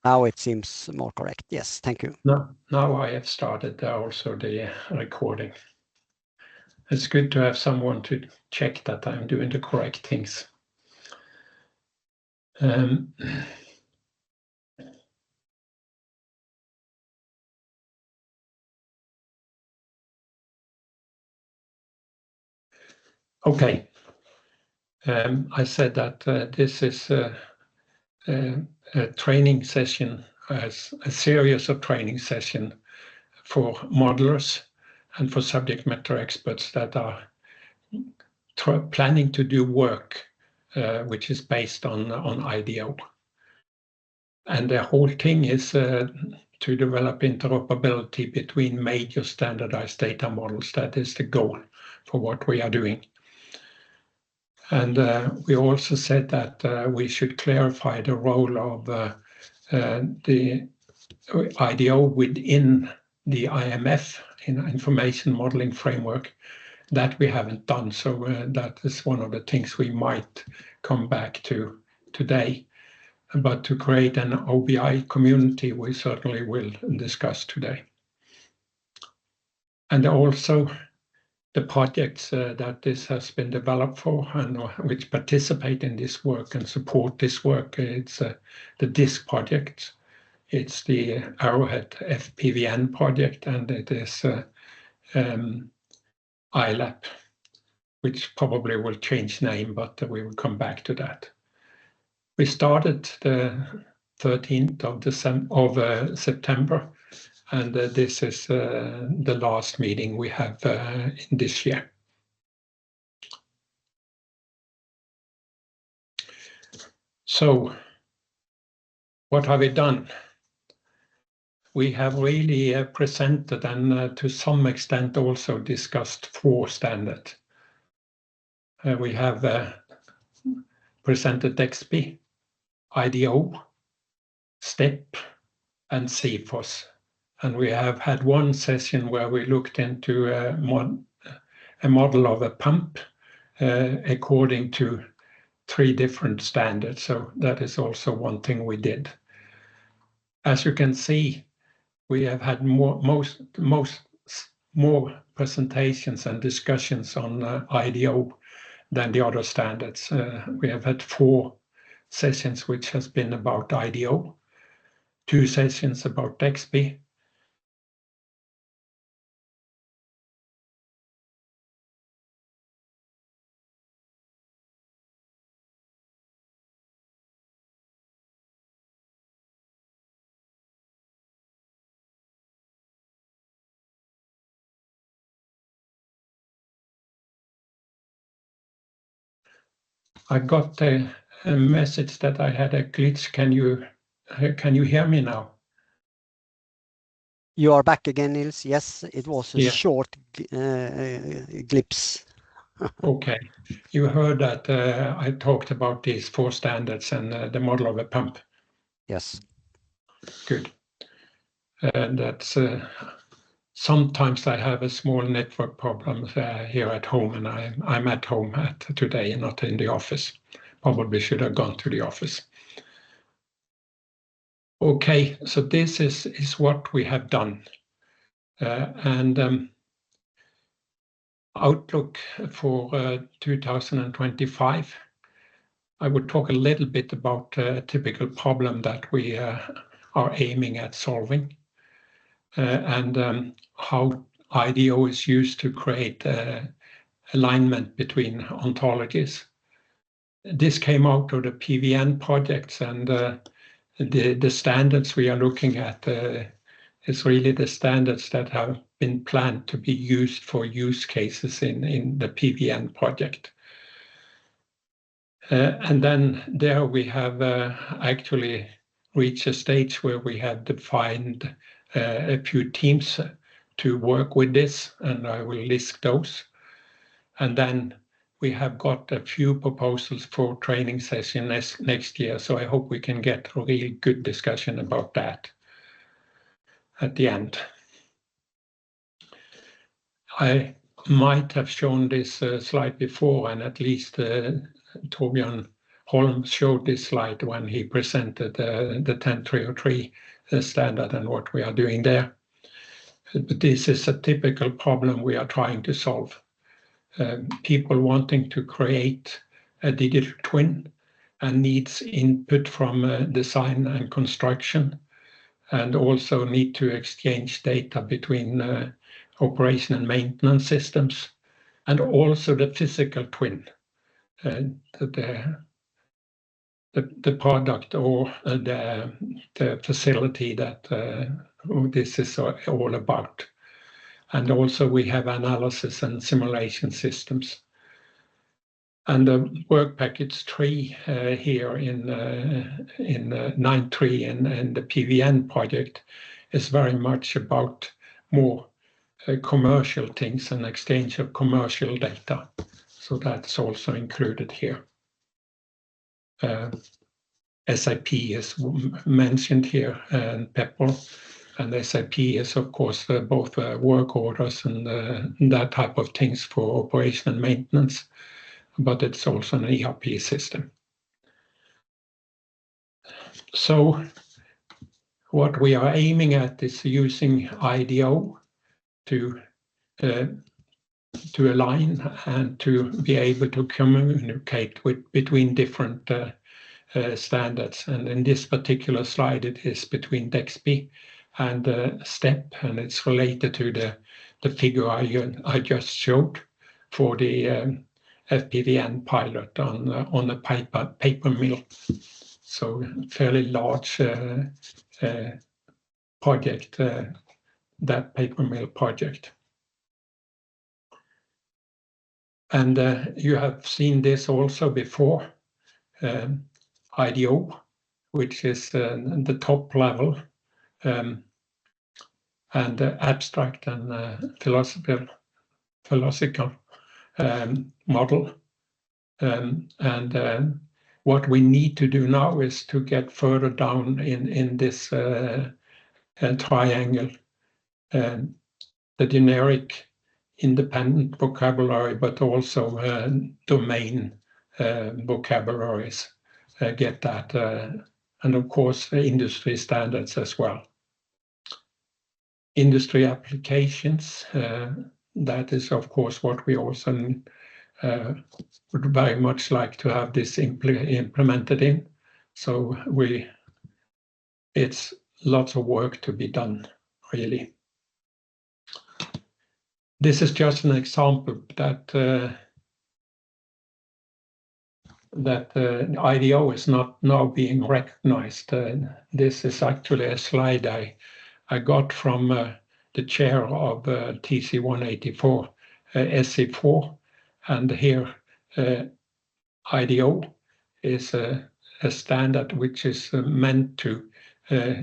Now it seems more correct. Yes, thank you. Now I have started also the recording. It's good to have someone to check that I'm doing the correct things. Okay. I said that this is a training session, a series of training session for modelers and for subject matter experts that are planning to do work which is based on IDO. And the whole thing is to develop interoperability between major standardized data models. That is the goal for what we are doing. And we also said that we should clarify the role of the IDO within the IMF, in Information Modeling Framework. That we haven't done, so that is one of the things we might come back to today. But to create an OBI community, we certainly will discuss today. And also the projects that this has been developed for and which participate in this work and support this work. It's the DISC project, it's the Arrowhead FPVN project, and it is ILAP, which probably will change name, but we will come back to that. We started the 13th of September, and this is the last meeting we have in this year. So, what have we done? We have really presented and to some extent also discussed 4 standards. We have presented DEXB, IDO, STEP, and CFOS. And we have had one session where we looked into a model of a pump according to 3 different standards. So that is also one thing we did. As you can see, we have had more presentations and discussions on IDO than the other standards. We have had 4 sessions which has been about IDO, 2 sessions about DEXB, I got a message that I had a glitch. Can you hear me now? You are back again, Nils. Yes, it was a Yeah. short glimpse. Okay. You heard that I talked about these 4 standards and the model of a pump. Yes. Good. And that's sometimes I have a small network problem here at home, and I'm at home today and not in the office. Probably should have gone to the office. Okay, so this is what we have done. And outlook for 2025. I would talk a little bit about a typical problem that we are aiming at solving, and how IDO is used to create alignment between ontologies. This came out of the PVN projects, and the standards we are looking at is really the standards that have been planned to be used for use cases in the PVN project. And then there we have actually reached a stage where we have defined a few teams to work with this, and I will list those. And then we have got a few proposals for training session next year, so I hope we can get a really good discussion about that at the end. I might have shown this slide before, and at least Torbjörn Holm showed this slide when he presented the 10303 standard and what we are doing there. But this is a typical problem we are trying to solve. People wanting to create a digital twin and needs input from design and construction, and also need to exchange data between operation and maintenance systems, and also the physical twin, the product or the facility that this is all about. And also we have analysis and simulation systems. And the work package 3 here in 9.3 and the PVN project is very much about more commercial things and exchange of commercial data. So that's also included here. SAP is mentioned here, and Peppol, and SAP is of course both work orders and that type of things for operation and maintenance, but it's also an ERP system. So what we are aiming at is using IDO to align and to be able to communicate between different standards. And in this particular slide, it is between DEXB and STEP, and it's related to the figure I just showed for the FPVN pilot on the paper mill. So fairly large project, that paper mill project. And you have seen this also before, IDO, which is the top level, and abstract and philosophical model. And what we need to do now is to get further down in this triangle, the generic independent vocabulary, but also domain vocabularies, get that, and of course industry standards as well. Industry applications, that is of course what we also would very much like to have this implemented in. So it's lots of work to be done, really. This is just an example that IDO is not now being recognized. This is actually a slide I got from the chair of TC 184 SC4, and here IDO is a standard which is meant to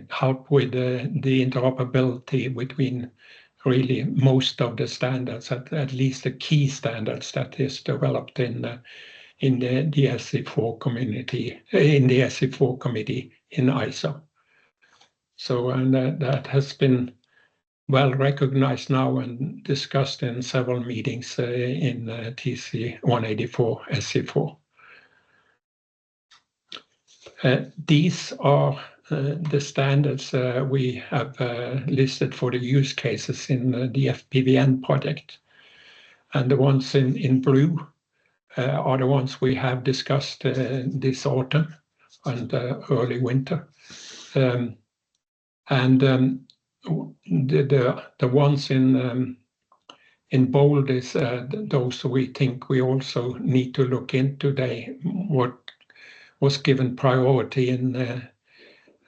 help with the interoperability between really most of the standards, at least the key standards that is developed in the SC4 community, in the SC4 committee in ISO. So, and that has been well recognized now and discussed in several meetings in TC 184 SC4. These are the standards we have listed for the use cases in the FPVN project. And the ones in blue are the ones we have discussed this autumn and early winter. The ones in bold is those we think we also need to look into. What was given priority in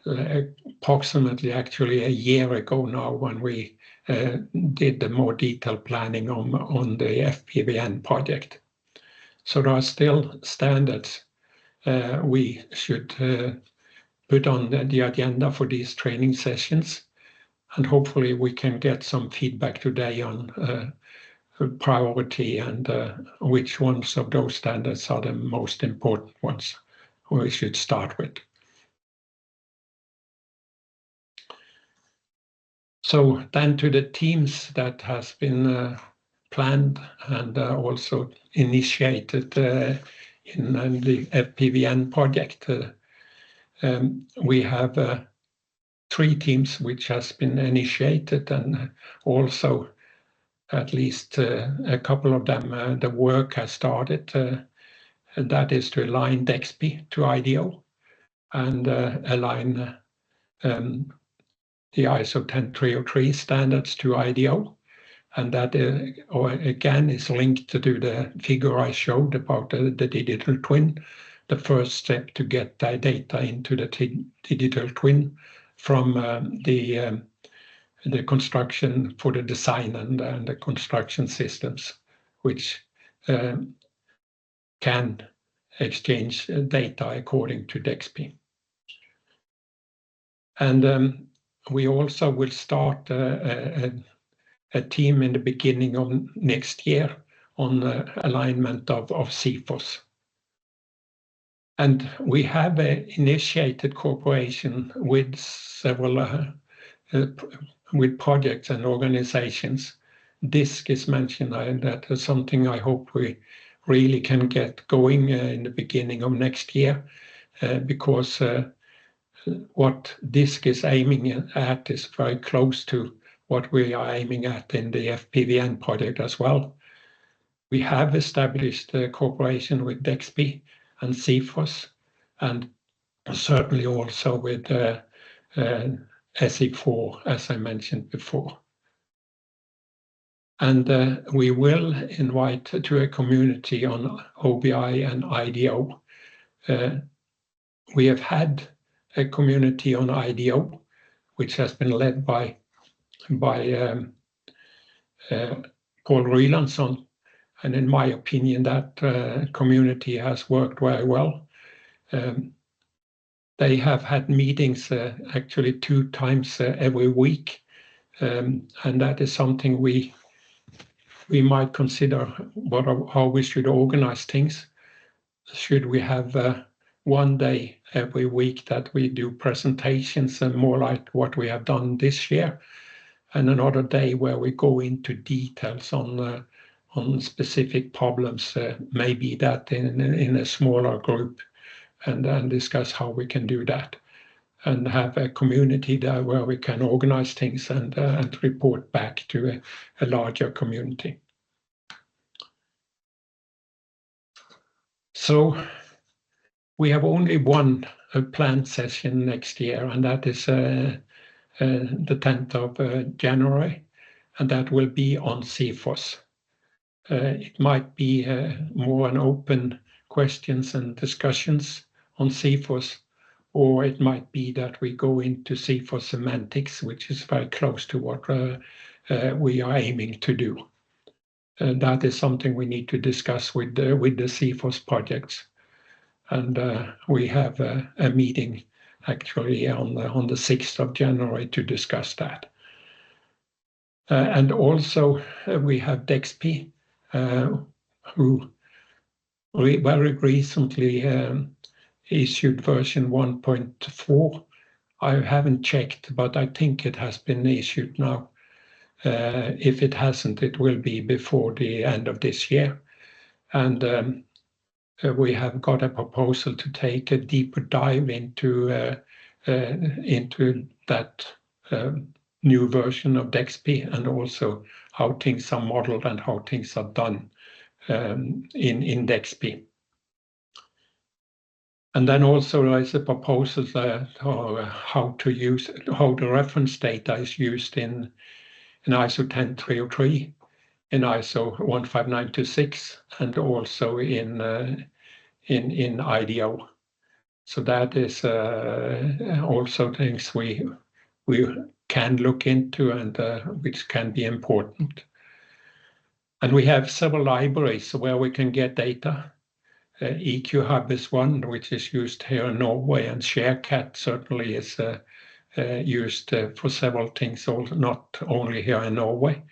approximately actually a year ago now, when we did the more detailed planning on the FPVN project. So there are still standards we should put on the agenda for these training sessions, and hopefully we can get some feedback today on priority and which ones of those standards are the most important ones we should start with. So then to the teams that has been planned and also initiated in the FPVN project. We have 3 teams which has been initiated, and also at least a couple of them the work has started. And that is to align DEXP to IDO and align the ISO 10303 standards to IDO. And that again is linked to the figure I showed about the digital twin, the first step to get the data into the digital twin from the construction for the design and the construction systems, which can exchange data according to DEXP. And we also will start a team in the beginning of next year on alignment of CFOS. And we have initiated cooperation with several with projects and organizations. DISC is mentioned, and that is something I hope we really can get going in the beginning of next year, because what DISC is aiming at is very close to what we are aiming at in the FPVN project as well. We have established a cooperation with DEXP and CFOS, and certainly also with SE4, as I mentioned before. And we will invite to a community on OBI and IDO. We have had a community on IDO, which has been led by Paul Rylandsson, and in my opinion, that community has worked very well. They have had meetings actually 2 times every week, and that is something we might consider how we should organize things. Should we have 1 day every week that we do presentations and more like what we have done this year, and another day where we go into details on specific problems, maybe that in a smaller group, and discuss how we can do that, and have a community there where we can organize things and report back to a larger community. So we have only one planned session next year, and that is the 10th of January, and that will be on CFOS. It might be more an open questions and discussions on CFOS, or it might be that we go into CFOS semantics, which is very close to what we are aiming to do. That is something we need to discuss with the CFOS projects. And we have a meeting actually on the 6th of January to discuss that. And also we have DEXP, who very recently issued version 1.4. I haven't checked, but I think it has been issued now. If it hasn't, it will be before the end of this year. And we have got a proposal to take a deeper dive into that new version of DEXP, and also how things are modeled and how things are done in DEXP. And then also there is a proposal how the reference data is used in ISO 10303, in ISO 15926, and also in IDO. So that is also things we can look into, and which can be important. And we have several libraries where we can get data. EQ Hub is one, which is used here in Norway, and ShareCat certainly is used for several things, also not only here in Norway.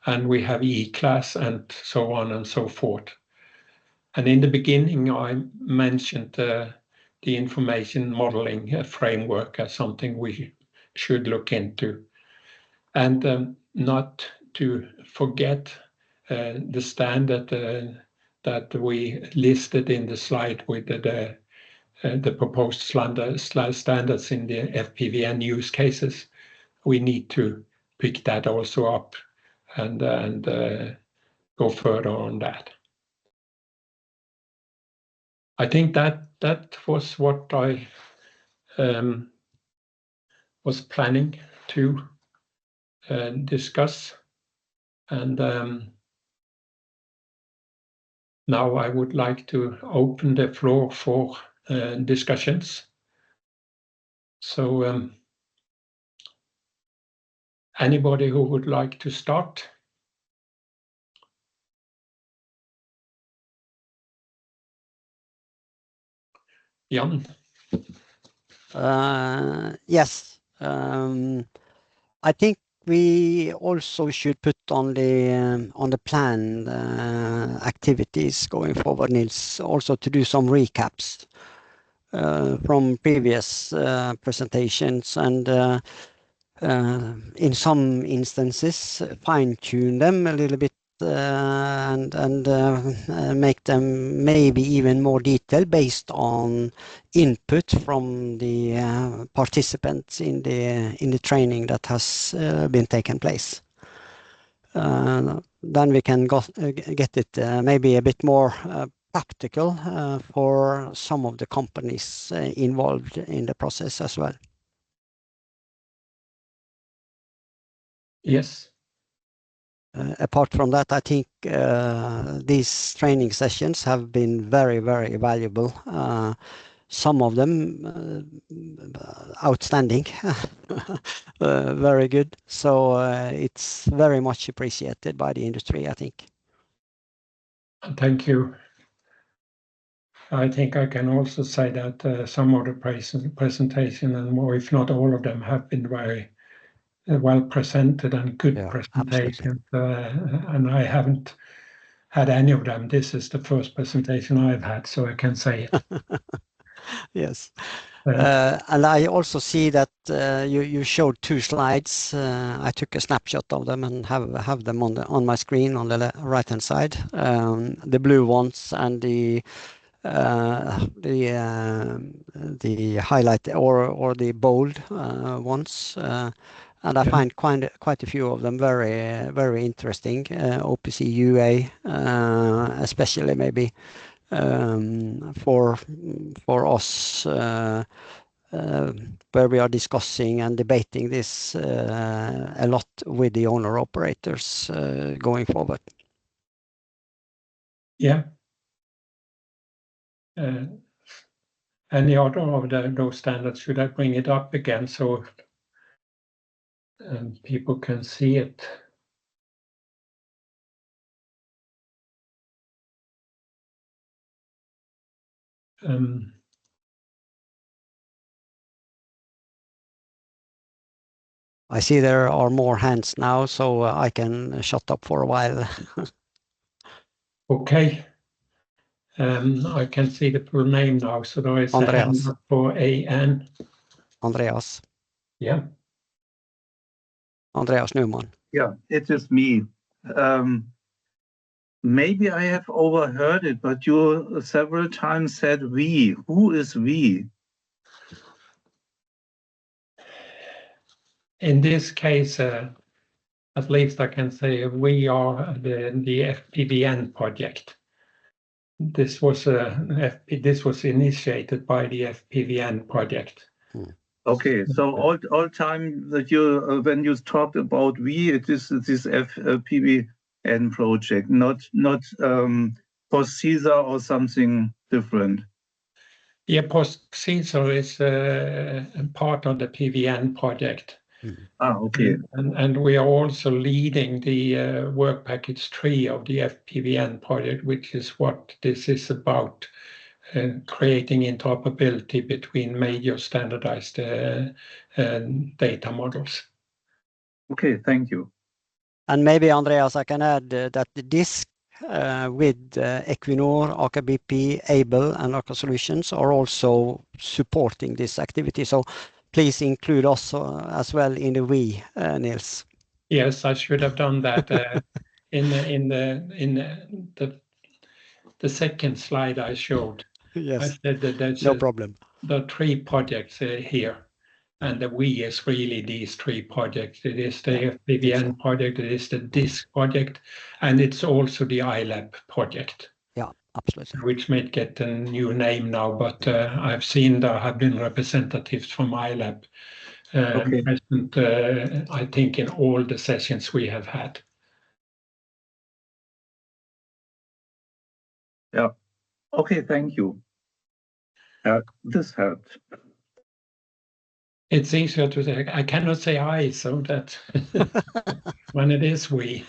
And we have E-Class and so on and so forth. And in the beginning, I mentioned the information modeling framework as something we should look into. And not to forget the standard that we listed in the slide with the proposed standards in the FPVN use cases, we need to pick that also up and go further on that. I think that was what I was planning to discuss, and now I would like to open the floor for discussions. So anybody who would like to start? Jan? Yes. I think we also should put on the plan activities going forward, Nils, also to do some recaps from previous presentations and in some instances fine-tune them a little bit and make them maybe even more detailed based on input from the participants in the training that has been taken place. Then we can get it maybe a bit more practical for some of the companies involved in the process as well. Yes. Apart from that, I think these training sessions have been very, very valuable. Some of them outstanding, very good. So it's very much appreciated by the industry, I think. Thank you. I think I can also say that some of the presentation and more, if not all of them, have been very well presented and good presentations. And I haven't had any of them. This is the first presentation I've had, so I can say it. Yes. And I also see that you showed two slides. I took a snapshot of them and have them on my screen on the right-hand side. The blue ones and the highlight or the bold ones. And I find quite a few of them very, very interesting. OPC UA, especially maybe for us where we are discussing and debating this a lot with the owner operators going forward. Yeah. Any other of those standards, should I bring it up again so people can see it? I see there are more hands now, so I can shut up for a while. Okay. I can see the full name now, so there is Andreas. a hand up for AN. Andreas. Yeah. Andreas Newman. Yeah, it is me. Maybe I have overheard it, but you several times said we. Who is we? In this case, at least I can say we are the FPVN project. This was initiated by the FPVN project. Okay, so all time that you when you talked about we, it is this FPVN project, not post Caesar or something different. Yeah, post Caesar is part of the PVN project. Okay. And we are also leading the work package 3 of the FPVN project, which is what this is about, creating interoperability between major standardized data models. Okay, thank you. And maybe, Andreas, I can add that the DISC with Equinor, Aker BP, Able, and Aker Solutions are also supporting this activity. So please include us as well in the we, Nils. Yes, I should have done that. In the the second slide I showed. Yes. I said that there's No problem. the 3 projects here, and the we is really these 3 projects. It is the PVN project, it is the DISC project, and it's also the ILAB project. Yeah, absolutely. Which may get a new name now, but I've seen there have been representatives from ILAB present, I think, in all the sessions we have had. Yeah. Okay, thank you. This helped. It's easier to say. I cannot say I, so that when it is we.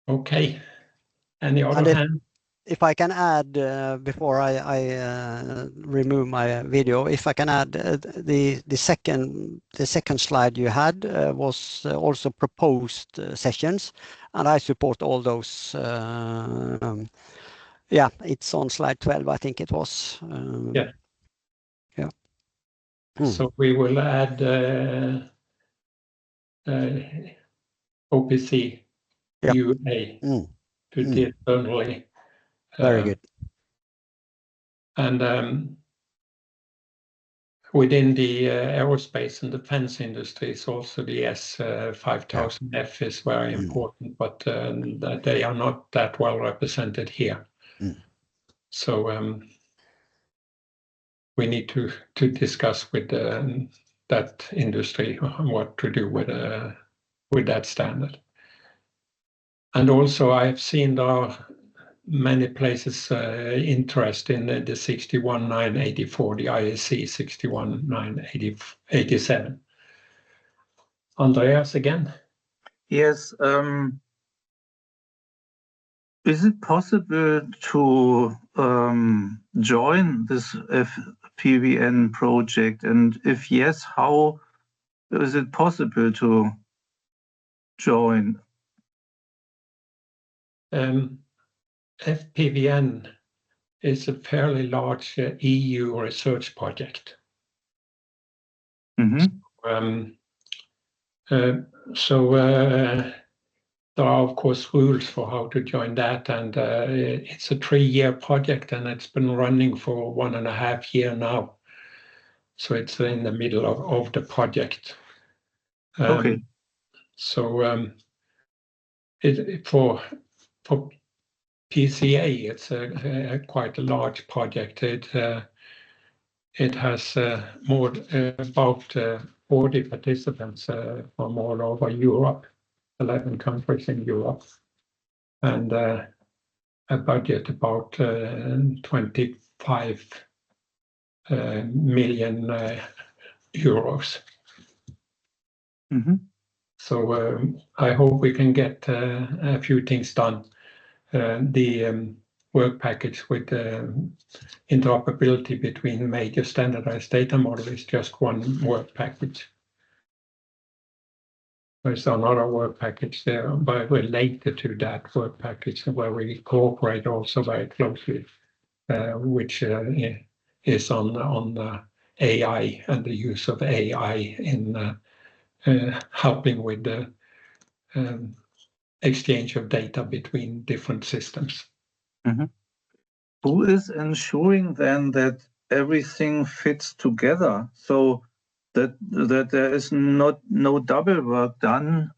Okay. Any other hand? If I can add, before I remove my video, if I can add, the second slide you had was also proposed sessions, and I support all those. Yeah, it's on slide 12, I think it was. Yeah. Yeah. So we will add OPC UA to this only. Very good. And within the aerospace and defense industries, also the S5000F is very important, but they are not that well represented here. So we need to discuss with that industry what to do with that standard. And also, I've seen there are many places interest in the 61984, the ISC 61987. Andreas again? Yes. Is it possible to join this PVN project? And if yes, how is it possible to join? FPVN is a fairly large EU research project. There are, of course, rules for how to join that, and it's a 3-year project, and it's been running for 1.5 years now. So it's in the middle of the project. Okay. So for PCA, it's quite a large project. It has about 40 participants from all over Europe, 11 countries in Europe, and a budget about 25 million euros. So I hope we can get a few things done. The work package with interoperability between major standardized data model is just one work package. There's another work package there, but related to that work package where we cooperate also very closely, which is on AI and the use of AI in helping with the exchange of data between different systems. Who is ensuring then that everything fits together so that there is no double work done?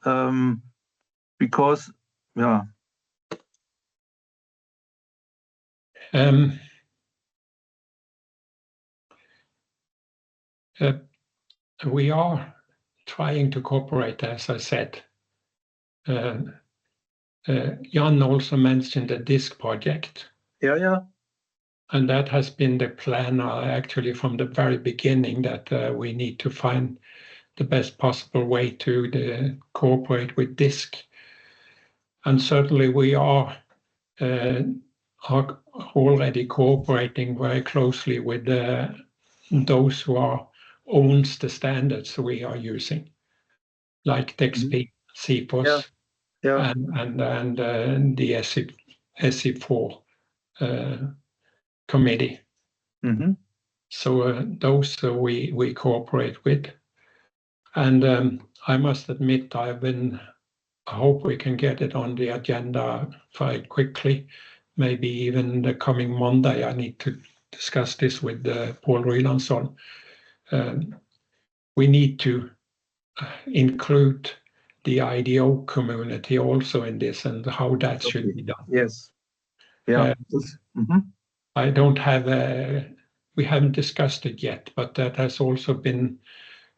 Because, yeah. We are trying to cooperate, as I said. Jan also mentioned the DISC project. Yeah. And that has been the plan actually from the very beginning, that we need to find the best possible way to cooperate with DISC. And certainly we are already cooperating very closely with those who owns the standards we are using, like DEXP, CPOS, and the SC4 committee. So those we cooperate with. And I must admit, I hope we can get it on the agenda very quickly, maybe even the coming Monday, I need to discuss this with Paul Rylandsson. We need to include the IDO community also in this and how that should be done. Yes. Yeah. I don't have we haven't discussed it yet, but that has also been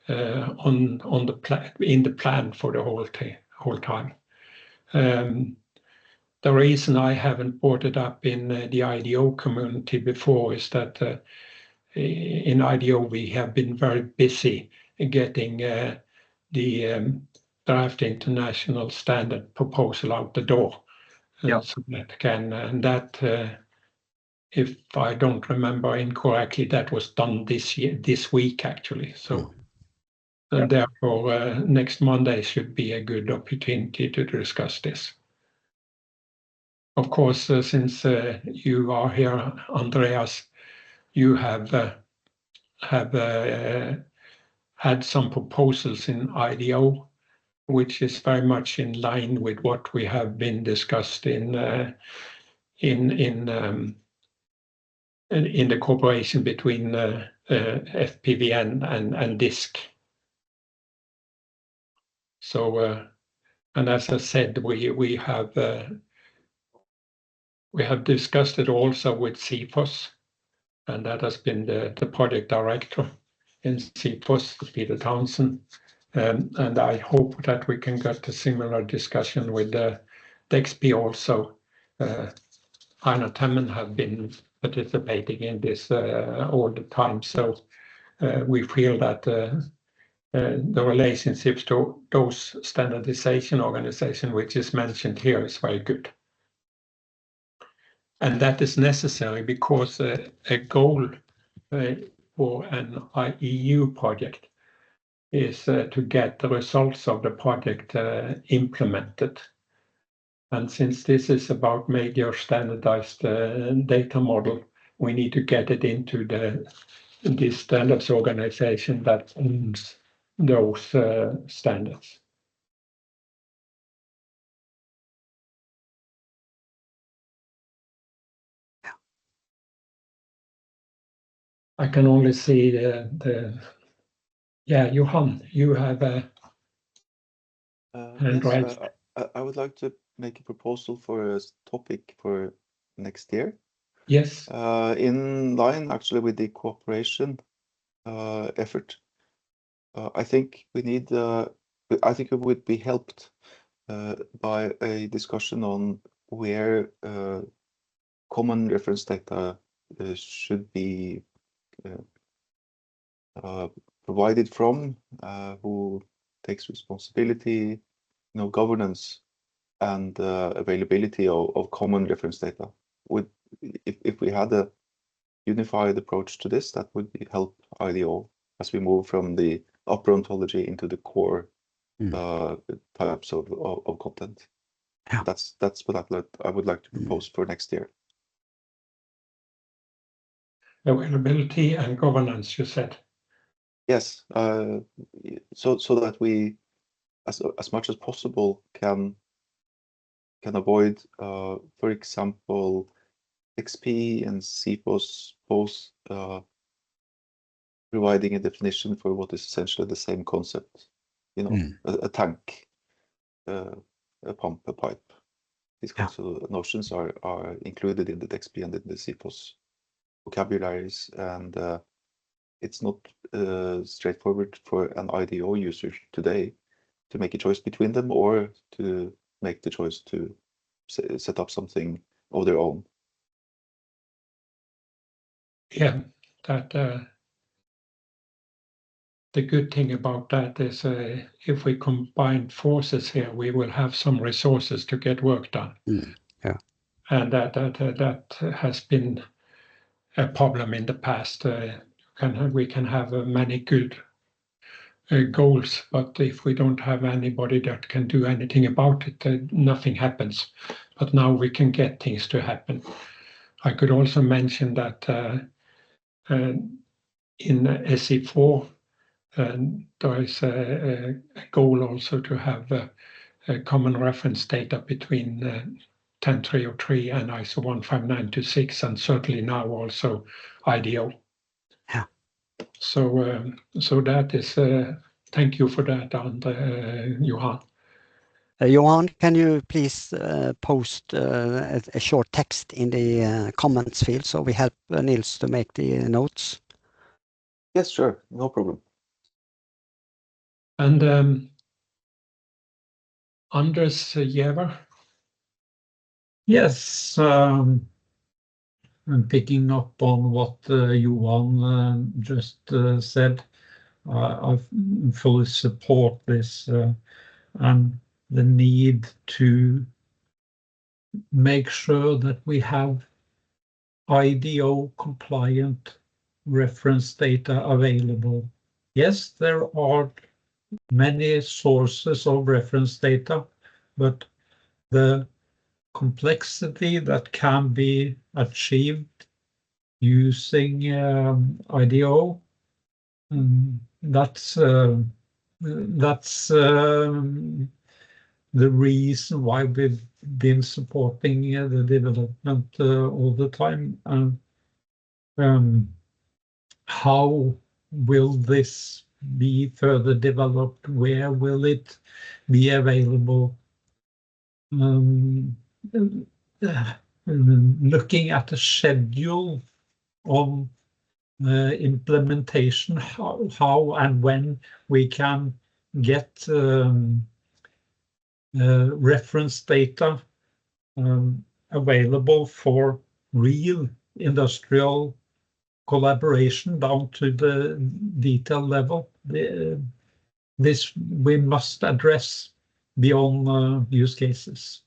on the plan, in the plan for the whole time. The reason I haven't brought it up in the IDO community before is that in IDO we have been very busy getting the draft international standard proposal out the door. So that can, and that if I don't remember incorrectly, that was done this week actually. So and therefore next Monday should be a good opportunity to discuss this. Of course, since you are here, Andreas, you have had some proposals in IDO, which is very much in line with what we have been discussed in the cooperation between FPVN and DISC. So, and as I said, we have discussed it also with CFOS, and that has been the project director in CFOS, Peter Townsend. And I hope that we can get a similar discussion with the DXP also. Einar Temmen have been participating in this all the time, so we feel that the relationships to those standardization organizations, which is mentioned here, is very good. And that is necessary because a goal for an EU project is to get the results of the project implemented. And since this is about major standardized data model, we need to get it into the standards organization that owns those standards. I can only see yeah, Johan, you have a hand raised. I would like to make a proposal for a topic for next year. Yes. In line actually with the cooperation effort. I think we need. I think it would be helped by a discussion on where common reference data should be provided from, who takes responsibility, governance, and availability of common reference data. If we had a unified approach to this, that would help IDO as we move from the upper ontology into the core types of content. Yeah. That's what I would like to propose for next year. Availability and governance, you said. Yes, so that we, as much as possible, can avoid, for example, XP and CFOS both providing a definition for what is essentially the same concept. A tank, a pump, a pipe. These kinds of notions are included in the DXP and in the CFOS vocabularies, and it's not straightforward for an IDO user today to make a choice between them or to make the choice to set up something of their own. Yeah, that the good thing about that is if we combine forces here, we will have some resources to get work done. Yeah. And that has been a problem in the past. We can have many good goals, but if we don't have anybody that can do anything about it, nothing happens. But now we can get things to happen. I could also mention that in SE4, there is a goal also to have a common reference data between 10303 and ISO 15926, and certainly now also IDO. Yeah. So that is, thank you for that, and Johan. Johan, can you please post a short text in the comments field so we help Nils to make the notes? Yes, sure, no problem. And Anders Giæver. Yes, I'm picking up on what Johan just said. I fully support this and the need to make sure that we have IDO compliant reference data available. Yes, there are many sources of reference data, but the complexity that can be achieved using IDO, that's the reason why we've been supporting the development all the time. How will this be further developed? Where will it be available? Looking at the schedule of implementation, how and when we can get reference data available for real industrial collaboration down to the detail level. This we must address beyond use cases.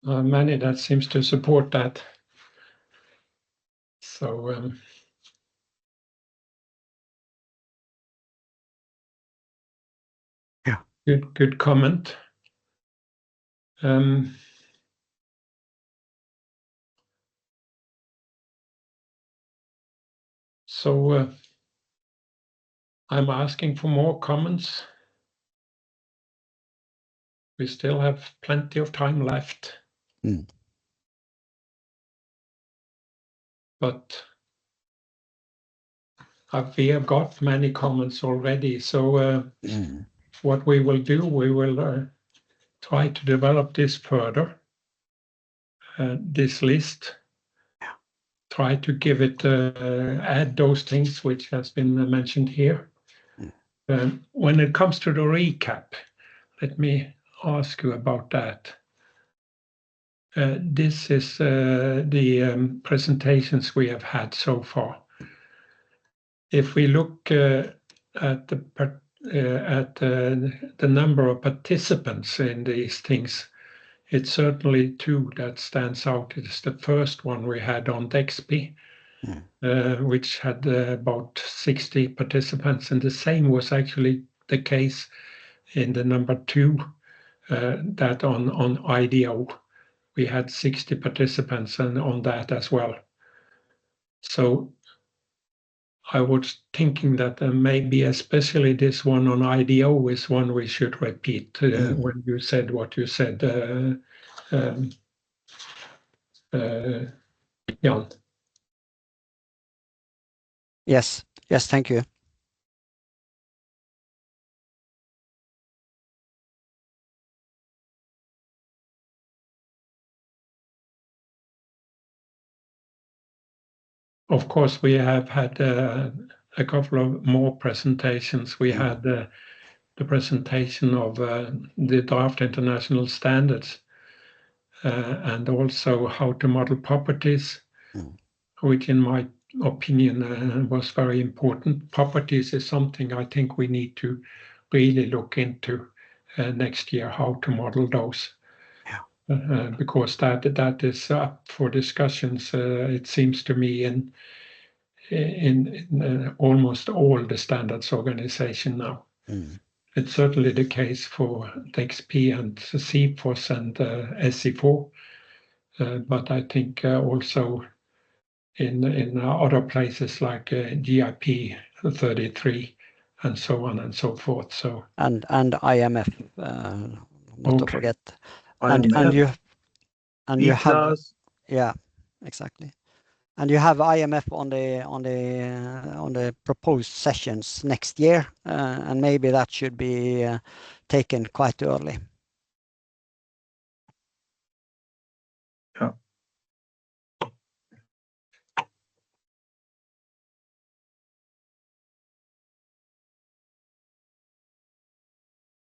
Many that seems to support that. So yeah, good comment. So I'm asking for more comments. We still have plenty of time left. But we have got many comments already. So what we will do, we will try to develop this further, this list. Try to give it, add those things which has been mentioned here. When it comes to the recap, let me ask you about that. This is the presentations we have had so far. If we look at the number of participants in these things, it's certainly two that stands out. It's the first one we had on DEXP, which had about 60 participants, and the same was actually the case in the number 2, that on IDO. We had 60 participants and on that as well. So I was thinking that maybe especially this one on IDO is one we should repeat when you said what you said, Jan. Yes, thank you. Of course, we have had a couple of more presentations. We had the presentation of the draft international standards and also how to model properties, which in my opinion was very important. Properties is something I think we need to really look into next year, how to model those. Because that is up for discussions, it seems to me, in almost all the standards organization now. It's certainly the case for DEXP and CFOS and SC4, but I think also in other places like GIP 33 and so on and so forth. So and IMF, not to Okay. forget. IMF, And you have, E-class. yeah, exactly. And you have IMF on the proposed sessions next year, and maybe that should be taken quite early. Yeah.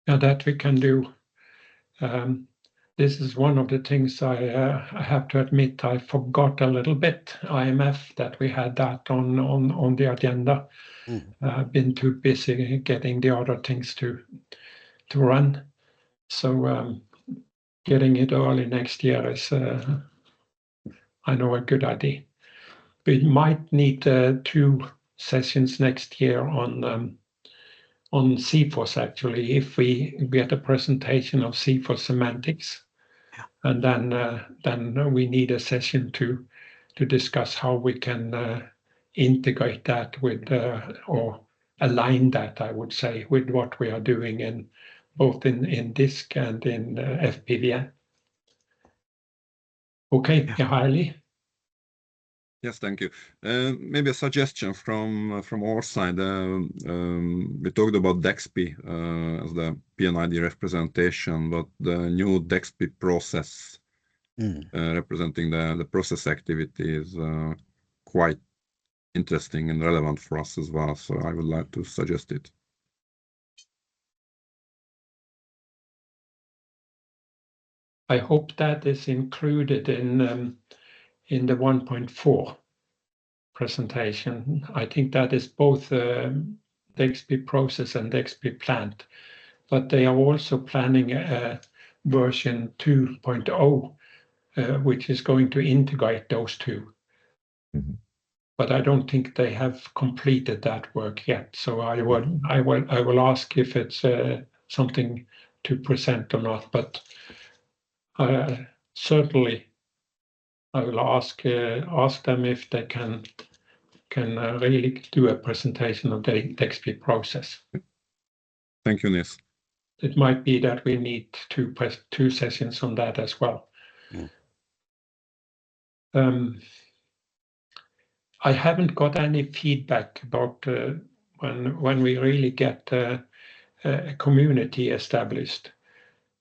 Yeah, that we can do. This is one of the things I have to admit I forgot a little bit. IMF, that we had that on the agenda. I've been too busy getting the other things to run. So getting it early next year is, I know, a good idea. We might need 2 sessions next year on CFOS, actually, if we get a presentation of CFOS semantics. Yeah. And then we need a session to discuss how we can integrate that with or align that, I would say, with what we are doing in both in DISC and in FPVN. Okay, Yeah. Hailey? Yes, thank you. Maybe a suggestion from our side. We talked about DEXP as the PNID representation, but the new DEXP process representing the process activity is quite interesting and relevant for us as well. So I would like to suggest it. I hope that is included in the 1.4 presentation. I think that is both the XP process and the XP plant, but they are also planning a version 2.0, which is going to integrate those two. But I don't think they have completed that work yet. So I will ask if it's something to present or not. But certainly, I will ask them if they can really do a presentation of the XP process. Thank you, Nils. It might be that we need 2 sessions on that as well. I haven't got any feedback about when we really get a community established,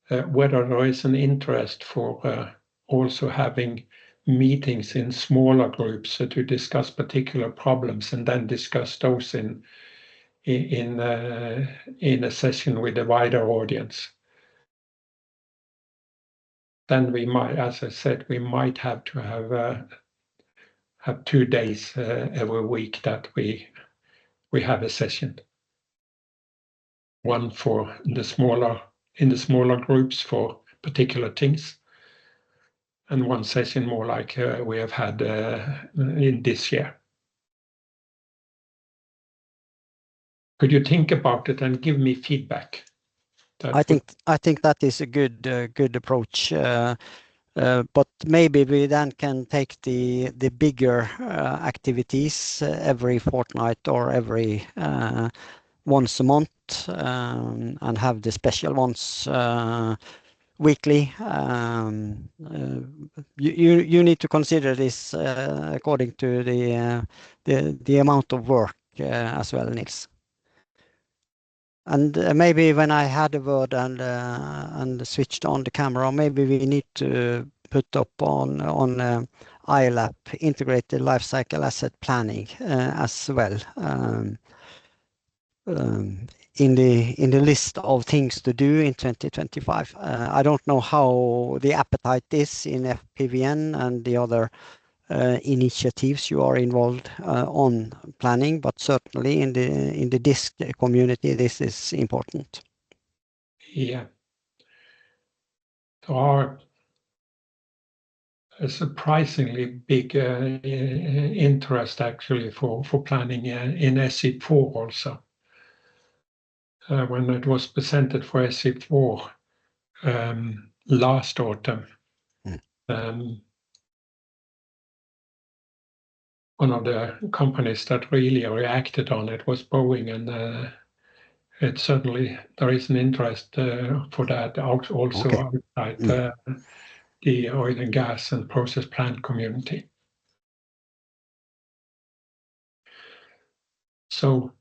whether there is an interest for also having meetings in smaller groups to discuss particular problems and then discuss those in a session with a wider audience. Then we might, as I said, we might have to have 2 days every week that we have a session. One for in the smaller groups for particular things, and one session more like we have had in this year. Could you think about it and give me feedback? I think that is a good approach. But maybe we then can take the bigger activities every fortnight or every once a month, and have the special ones weekly. You need to consider this according to the amount of work as well, Nils. And maybe when I had a word and switched on the camera, maybe we need to put up on ILAP, integrated life cycle asset planning, as well, in the list of things to do in 2025. I don't know how the appetite is in FPVN and the other initiatives you are involved on planning, but certainly in the DISC community, this is important. Yeah. There are a surprisingly big interest actually for planning in SE4 also. When it was presented for SE4 last autumn, one of the companies that really reacted on it was Boeing, certainly there is an interest for that also outside the oil and gas and process plant community. So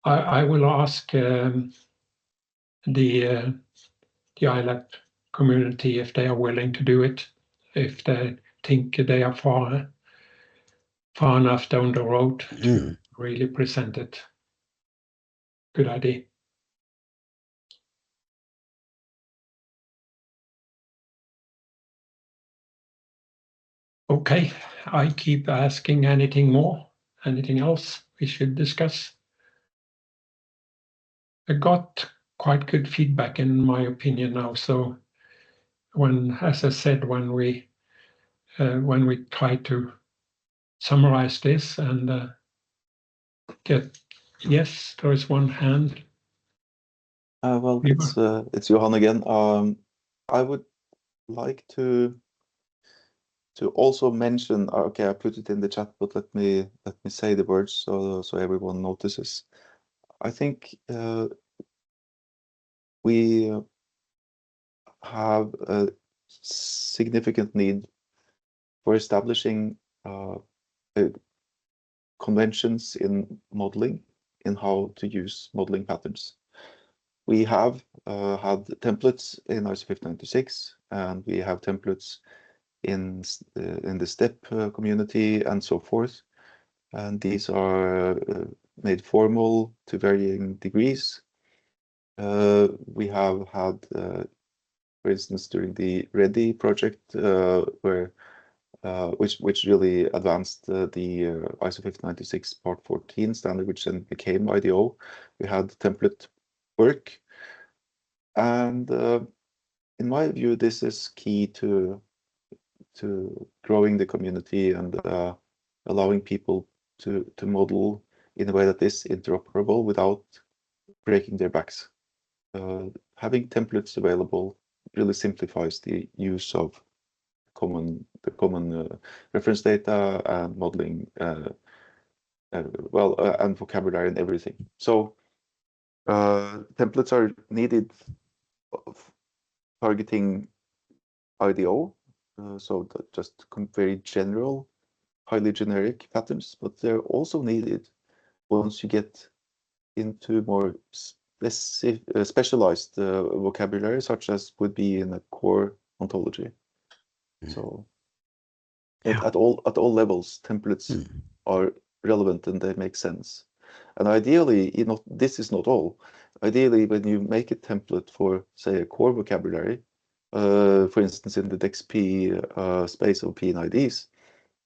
I will ask the ILAP community if they are willing to do it, if they think they are far enough down the road to really present it. Good idea. Okay, I keep asking anything more, anything else we should discuss. I got quite good feedback in my opinion now. So as I said, when we try to summarize this and get, yes, there is one hand. Well, it's Johan again. I would like to also mention. Okay, I put it in the chat, but let me say the words so everyone notices. I think we have a significant need for establishing conventions in modeling, in how to use modeling patterns. We have had templates in ISO 596, and we have templates in the STEP community and so forth. And these are made formal to varying degrees. We have had, for instance, during the READY project, which really advanced the ISO 596 Part 14 standard, which then became IDO. We had template work, and in my view, this is key to growing the community and allowing people to model in a way that is interoperable without breaking their backs. Having templates available really simplifies the use of the common reference data and modeling, and vocabulary and everything. So templates are needed targeting IDO, so just very general, highly generic patterns, but they're also needed once you get into more specialized vocabulary, such as would be in a core ontology. So at all levels, templates are relevant and they make sense. And ideally, this is not all. Ideally, when you make a template for, say, a core vocabulary, for instance, in the DEXP space of P&IDs,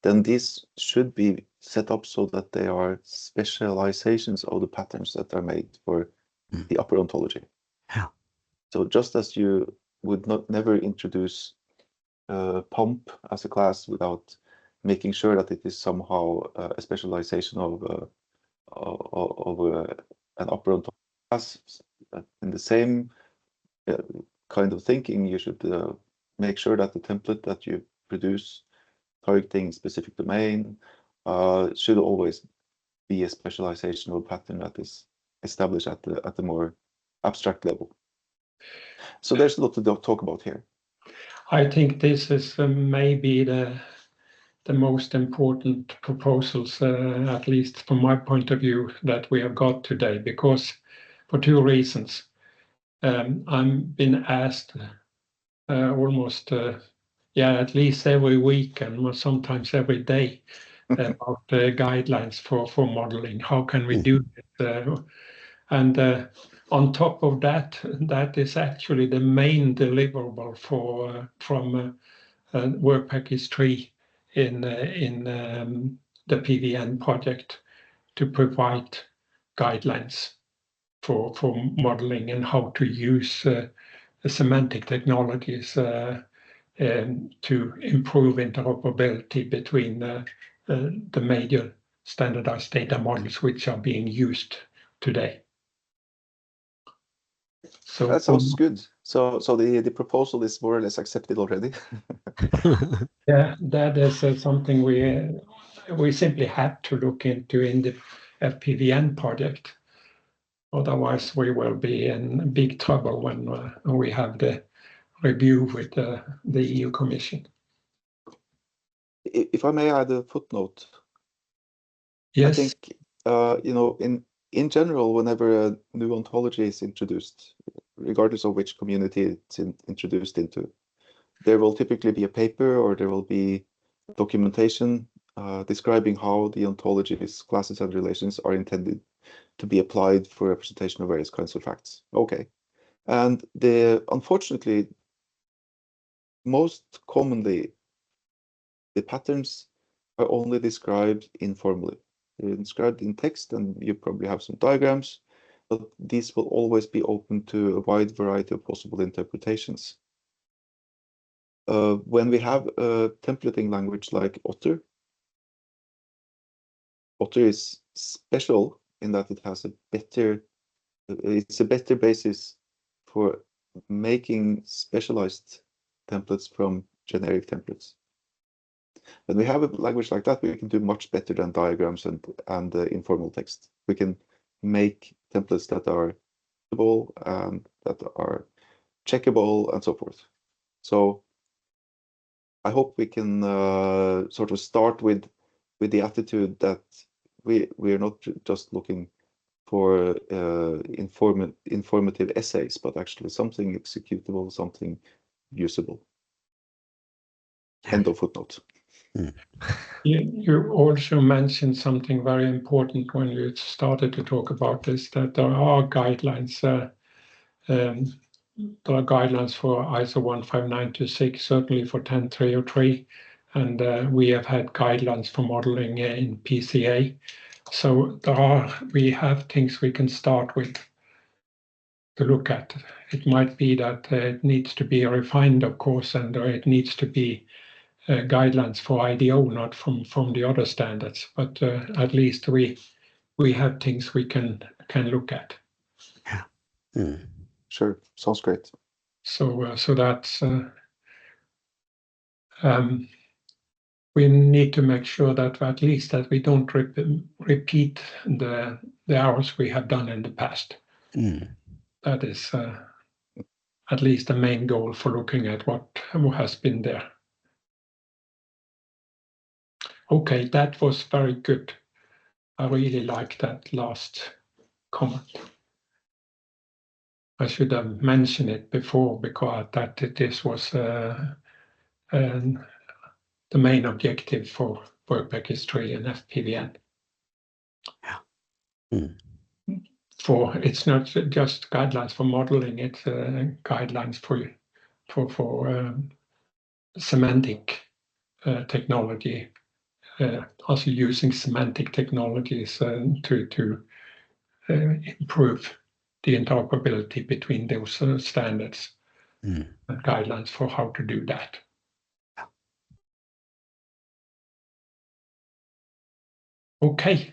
then these should be set up so that they are specializations of the patterns that are made for the upper ontology. So just as you would never introduce pump as a class without making sure that it is somehow a specialization of an upper ontology class, in the same kind of thinking, you should make sure that the template that you produce targeting specific domain should always be a specialization of a pattern that is established at the more abstract level. So there's a lot to talk about here. I think this is maybe the most important proposals, at least from my point of view, that we have got today, because for two reasons. I'm been asked almost at least every week and sometimes every day about the guidelines for modeling. How can we do it? And on top of that, that is actually the main deliverable from work package 3 in the PVN project, to provide guidelines for modeling and how to use semantic technologies to improve interoperability between the major standardized data models which are being used today. So that sounds good. So the proposal is more or less accepted already. Yeah, that is something we simply had to look into in the FPVN project. Otherwise, we will be in big trouble when we have the review with the EU Commission. If I may add a footnote. Yes. I think, you know, in general, whenever a new ontology is introduced, regardless of which community it's introduced into, there will typically be a paper or there will be documentation describing how the ontologies, classes, and relations are intended to be applied for representation of various kinds of facts. Okay. And unfortunately, most commonly, the patterns are only described informally. They're described in text, and you probably have some diagrams, but these will always be open to a wide variety of possible interpretations. When we have a templating language like Otter, Otter is special in that it has it's a better basis for making specialized templates from generic templates. When we have a language like that, we can do much better than diagrams and informal text. We can make templates that are readable and that are checkable and so forth. So I hope we can sort of start with the attitude that we're not just looking for informative essays, but actually something executable, something usable. End of footnote. You also mentioned something very important when you started to talk about this, that there are guidelines. There are guidelines for ISO 15926, certainly for 10303, and we have had guidelines for modeling in PCA. So we have things we can start with to look at. It might be that it needs to be refined, of course, and it needs to be guidelines for IDO, not from the other standards, but at least we have things we can look at. Yeah. Sure, sounds great. So that's we need to make sure that at least that we don't repeat the errors we have done in the past. That is at least the main goal for looking at what has been there. Okay, that was very good. I really like that last comment. I should have mentioned it before because this was the main objective for work package 3 and FPVN. For it's not just guidelines for modeling; it's guidelines for semantic technology. Also using semantic technologies to improve the interoperability between those standards and guidelines for how to do that. Okay.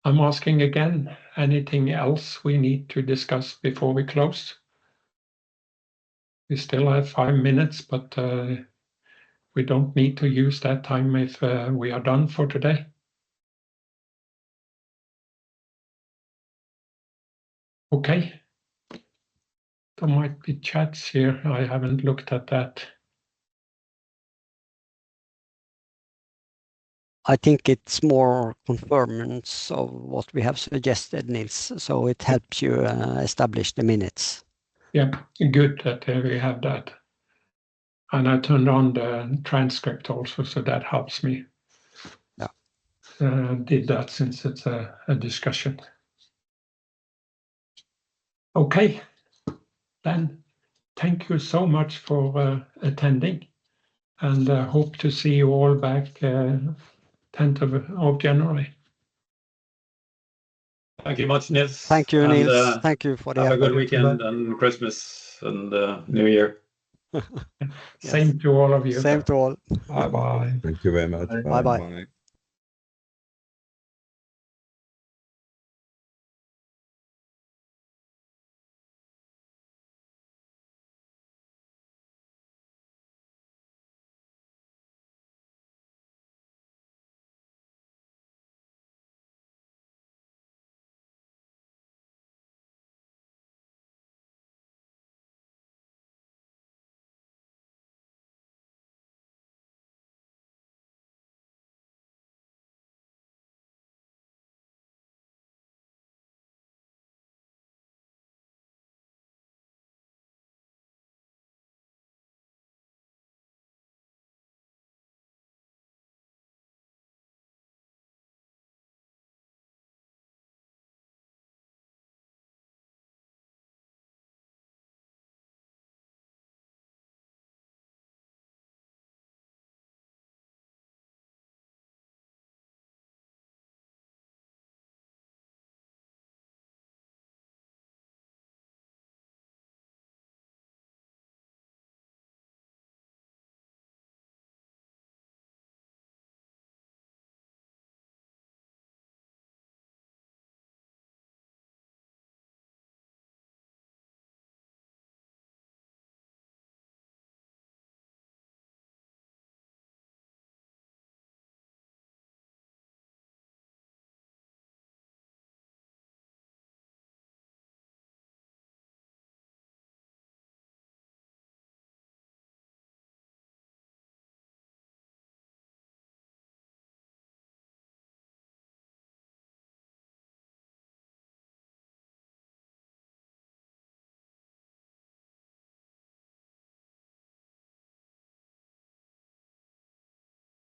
I'm asking again, anything else we need to discuss before we close? We still have 5 minutes, but we don't need to use that time if we are done for today. Okay. There might be chats here. I haven't looked at that. I think it's more confirmance of what we have suggested, Nils, so it helps you establish the minutes. Yeah, good that we have that. And I turned on the transcript also, so that helps me. Yeah. Did that since it's a discussion. Okay, then thank you so much for attending, and hope to see you all back 10th of January. Thank you much, Nils. Thank you, Nils. Thank you for the have effort. a good weekend and Christmas and New Year. Same to all of you. Same to all. Bye-bye. Thank you very much. Bye. Bye-bye. Bye.